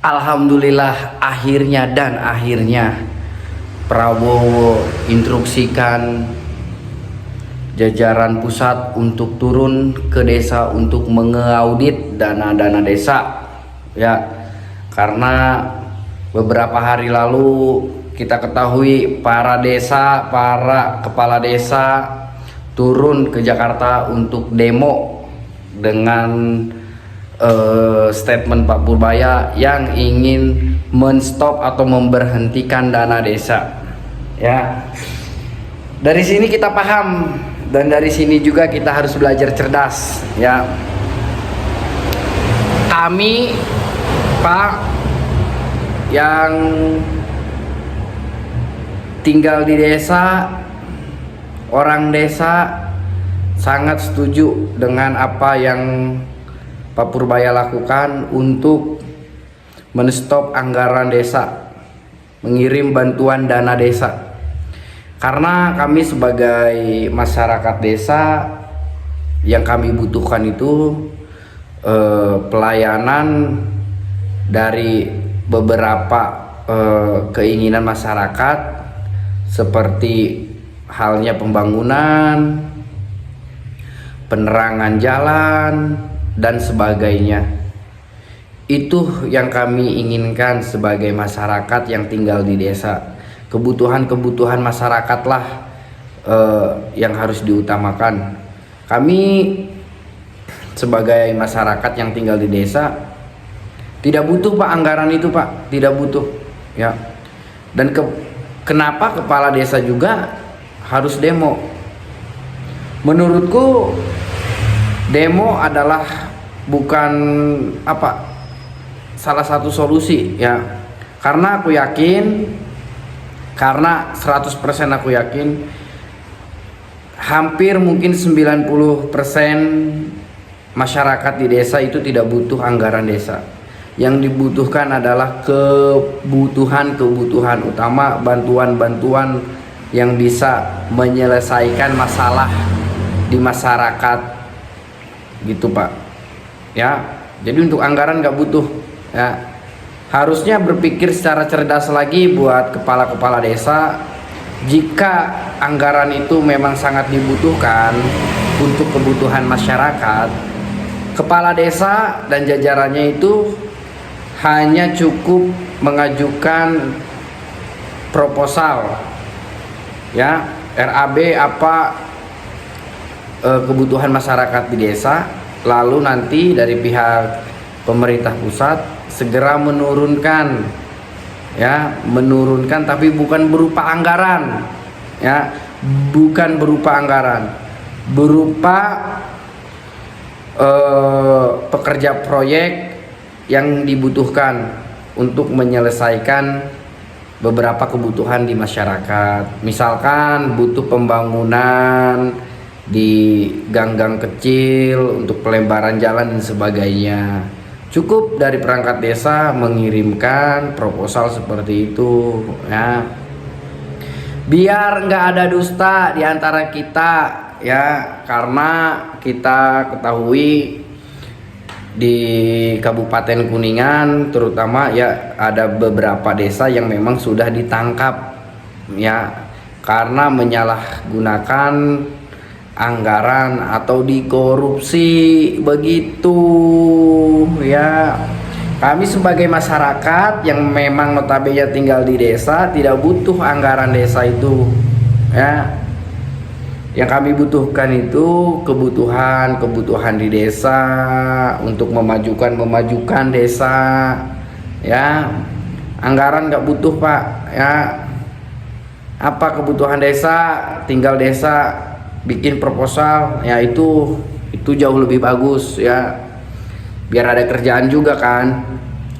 Alhamdulillah akhirnya Prabowo instruksikan jajaran pusat untuk turun ke desa untuk mengaudit dana-dana desa ya, karena beberapa hari lalu kita ketahui para kepala desa turun ke Jakarta untuk demo dengan statement Pak Purbaya yang ingin menstop atau memberhentikan dana desa ya. Dari sini kita paham dan dari sini juga kita harus belajar cerdas ya. Kami Pak yang tinggal di desa, orang desa sangat setuju dengan apa yang Pak Purbaya lakukan untuk menstop anggaran desa, mengirim bantuan dana desa. Karena kami sebagai masyarakat desa yang kami butuhkan itu pelayanan dari beberapa keinginan masyarakat seperti halnya pembangunan, penerangan jalan dan sebagainya. Itu yang kami inginkan sebagai masyarakat yang tinggal di desa. Kebutuhan-kebutuhan masyarakatlah yang harus diutamakan. Kami sebagai masyarakat yang tinggal di desa tidak butuh Pak anggaran itu Pak, tidak butuh ya. Dan kenapa kepala desa juga harus demo? Menurutku demo adalah bukan salah satu solusi ya, karena 100% aku yakin hampir mungkin 90% masyarakat di desa itu tidak butuh anggaran desa. Yang dibutuhkan adalah kebutuhan utama, bantuan-bantuan yang bisa menyelesaikan masalah di masyarakat gitu Pak ya. Jadi untuk anggaran nggak butuh ya. Harusnya berpikir secara cerdas lagi buat kepala-kepala desa. Jika anggaran itu memang sangat dibutuhkan untuk kebutuhan masyarakat, kepala desa dan jajarannya itu hanya cukup mengajukan proposal ya, RAB kebutuhan masyarakat di desa, lalu nanti dari pihak pemerintah pusat segera menurunkan tapi bukan berupa anggaran ya, bukan berupa anggaran, berupa pekerja proyek yang dibutuhkan untuk menyelesaikan beberapa kebutuhan di masyarakat. Misalkan butuh pembangunan di gang-gang kecil untuk pelebaran jalan dan sebagainya. Cukup dari perangkat desa mengirimkan proposal seperti itu ya. Biar nggak ada dusta di antara kita ya, karena kita ketahui di Kabupaten Kuningan terutama ya ada beberapa desa yang memang sudah ditangkap ya karena menyalahgunakan anggaran atau dikorupsi begitu ya. Kami sebagai masyarakat yang memang notabene tinggal di desa tidak butuh anggaran desa itu ya. Yang kami butuhkan itu kebutuhan di desa untuk memajukan desa ya. Anggaran nggak butuh Pak ya. Apa kebutuhan desa? Tinggal desa bikin proposal ya, itu jauh lebih bagus ya. Biar ada kerjaan juga kan,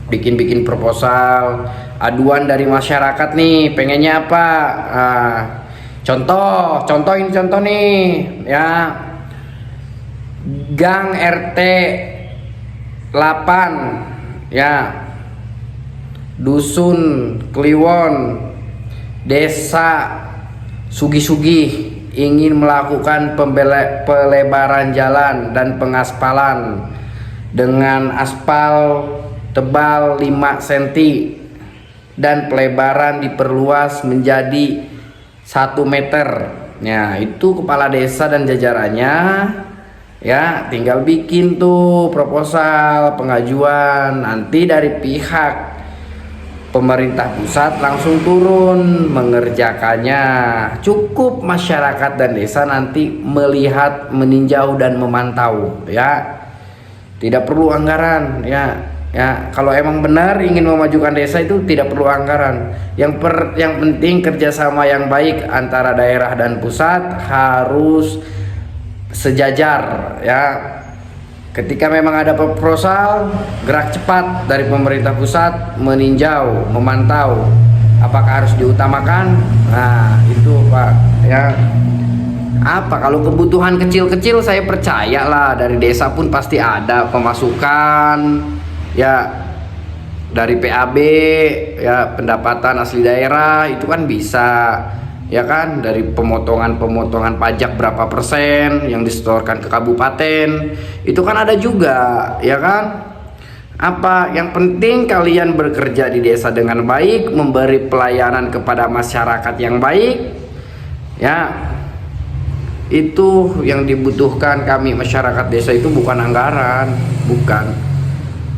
bikin proposal, aduan dari masyarakat nih pengennya apa, contoh nih ya, gang RT 8 ya, dusun Kliwon, desa Sugi-Sugi ingin melakukan pelebaran jalan dan pengaspalan dengan aspal tebal 5 cm dan pelebaran diperluas menjadi 1 meter. Nah, itu kepala desa dan jajarannya ya tinggal bikin tuh proposal pengajuan, nanti dari pihak pemerintah pusat langsung turun mengerjakannya. Cukup masyarakat dan desa nanti melihat, meninjau dan memantau ya. Tidak perlu anggaran ya. Ya, kalau emang benar ingin memajukan desa itu tidak perlu anggaran. Yang penting kerjasama yang baik antara daerah dan pusat harus sejajar ya. Ketika memang ada proposal, gerak cepat dari pemerintah pusat meninjau, memantau apakah harus diutamakan. Nah, itu Pak ya. Apa kalau kebutuhan kecil-kecil saya percaya lah dari desa pun pasti ada pemasukan ya, dari PAB ya, pendapatan asli daerah itu kan bisa ya kan, dari pemotongan pajak berapa persen yang disetorkan ke kabupaten itu kan ada juga ya kan. Apa yang penting kalian bekerja di desa dengan baik, memberi pelayanan kepada masyarakat yang baik ya. Itu yang dibutuhkan kami masyarakat desa, itu bukan anggaran, bukan.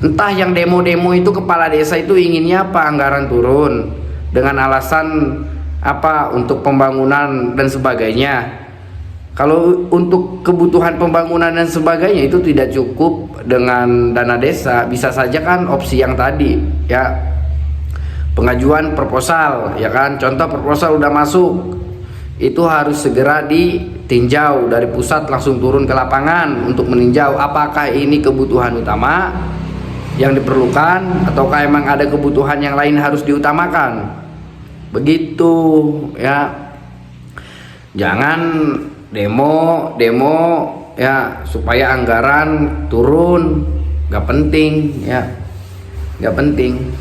Entah yang demo-demo itu kepala desa itu inginnya apa, anggaran turun dengan alasan apa, untuk pembangunan dan sebagainya. Kalau untuk kebutuhan pembangunan dan sebagainya itu tidak cukup dengan dana desa, bisa saja kan opsi yang tadi ya, pengajuan proposal ya kan. Contoh proposal udah masuk, itu harus segera ditinjau dari pusat, langsung turun ke lapangan untuk meninjau apakah ini kebutuhan utama yang diperlukan ataukah emang ada kebutuhan yang lain harus diutamakan. Begitu ya. Jangan demo ya supaya anggaran turun, nggak penting ya, nggak penting.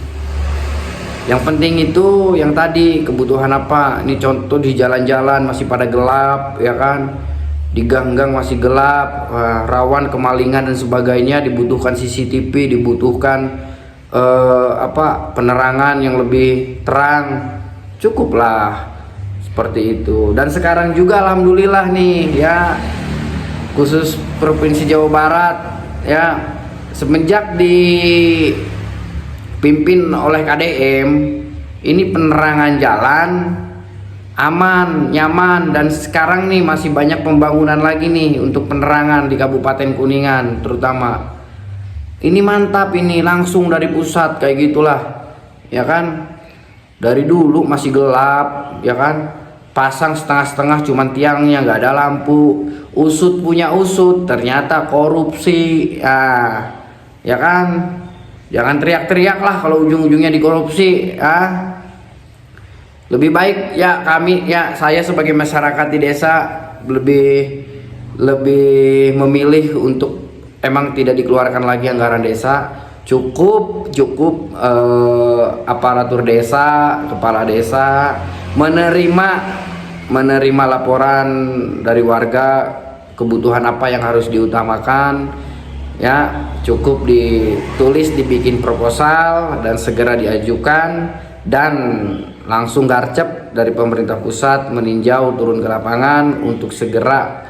Yang penting itu yang tadi, kebutuhan apa. Ini contoh di jalan-jalan masih pada gelap ya kan, di gang-gang masih gelap, rawan kemalingan dan sebagainya, dibutuhkan CCTV, dibutuhkan penerangan yang lebih terang. Cukuplah seperti itu. Dan sekarang juga alhamdulillah nih ya, khusus Provinsi Jawa Barat ya, semenjak dipimpin oleh KDM ini penerangan jalan aman, nyaman, dan sekarang nih masih banyak pembangunan lagi nih untuk penerangan di Kabupaten Kuningan terutama. Ini mantap, ini langsung dari pusat kayak gitulah ya kan. Dari dulu masih gelap ya kan, pasang setengah-setengah cuman tiangnya, nggak ada lampu. Usut punya usut, ternyata korupsi ya kan. Jangan teriak-teriak lah kalau ujung-ujungnya dikorupsi ya. Lebih baik ya kami ya, saya sebagai masyarakat di desa lebih memilih untuk emang tidak dikeluarkan lagi anggaran desa. Cukup aparatur desa, kepala desa menerima laporan dari warga kebutuhan apa yang harus diutamakan ya. Cukup ditulis, dibikin proposal dan segera diajukan, dan langsung garcep dari pemerintah pusat meninjau, turun ke lapangan untuk segera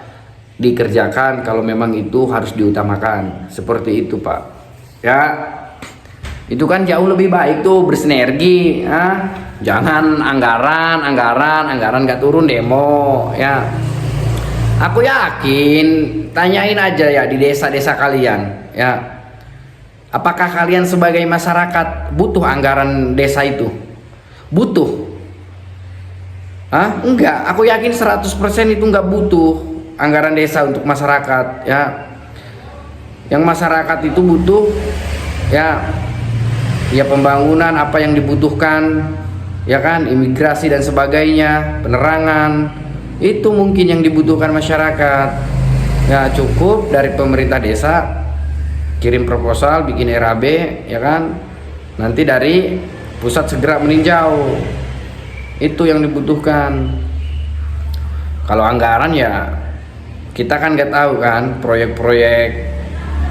dikerjakan kalau memang itu harus diutamakan. Seperti itu Pak ya. Itu kan jauh lebih baik tuh, bersinergi ya. Jangan anggaran nggak turun, demo ya. Aku yakin, tanyain aja ya di desa-desa kalian ya, apakah kalian sebagai masyarakat butuh anggaran desa itu? Butuh? Enggak, aku yakin 100% itu enggak butuh anggaran desa untuk masyarakat ya. Yang masyarakat itu butuh ya pembangunan apa yang dibutuhkan ya kan, imigrasi dan sebagainya, penerangan, itu mungkin yang dibutuhkan masyarakat ya. Cukup dari pemerintah desa kirim proposal, bikin RAB ya kan, nanti dari pusat segera meninjau, itu yang dibutuhkan. Kalau anggaran ya kita kan nggak tahu kan, proyek-proyek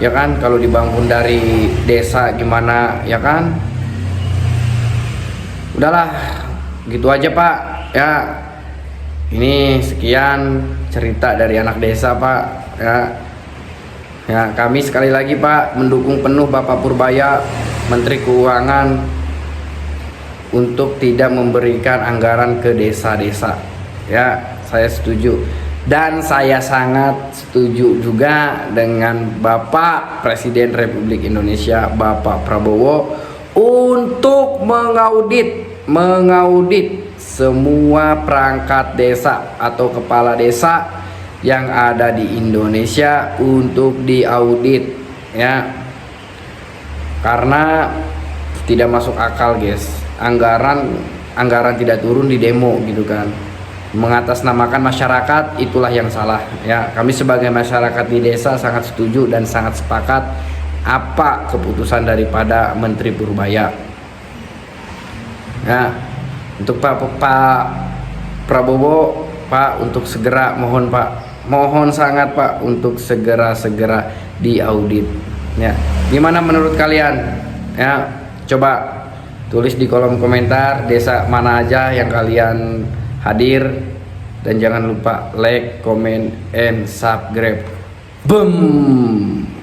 ya kan, kalau dibangun dari desa gimana, ya kan. Udahlah, gitu aja Pak ya. Ini sekian cerita dari anak desa Pak ya. Ya, kami sekali lagi Pak mendukung penuh Bapak Purbaya, Menteri Keuangan, untuk tidak memberikan anggaran ke desa-desa. Ya, saya setuju. Dan saya sangat setuju juga dengan Bapak Presiden Republik Indonesia, Bapak Prabowo, untuk mengaudit semua perangkat desa atau kepala desa yang ada di Indonesia, untuk diaudit ya. Karena tidak masuk akal guys, anggaran tidak turun di demo gitu kan, mengatasnamakan masyarakat, itulah yang salah ya. Kami sebagai masyarakat di desa sangat setuju dan sangat sepakat apa keputusan daripada Menteri Purbaya ya. Untuk Pak Prabowo Pak, untuk segera mohon sangat Pak, untuk segera diaudit ya. Gimana menurut kalian ya? Coba tulis di kolom komentar desa mana aja yang kalian hadir, dan jangan lupa like, comment, and subscribe. Boom.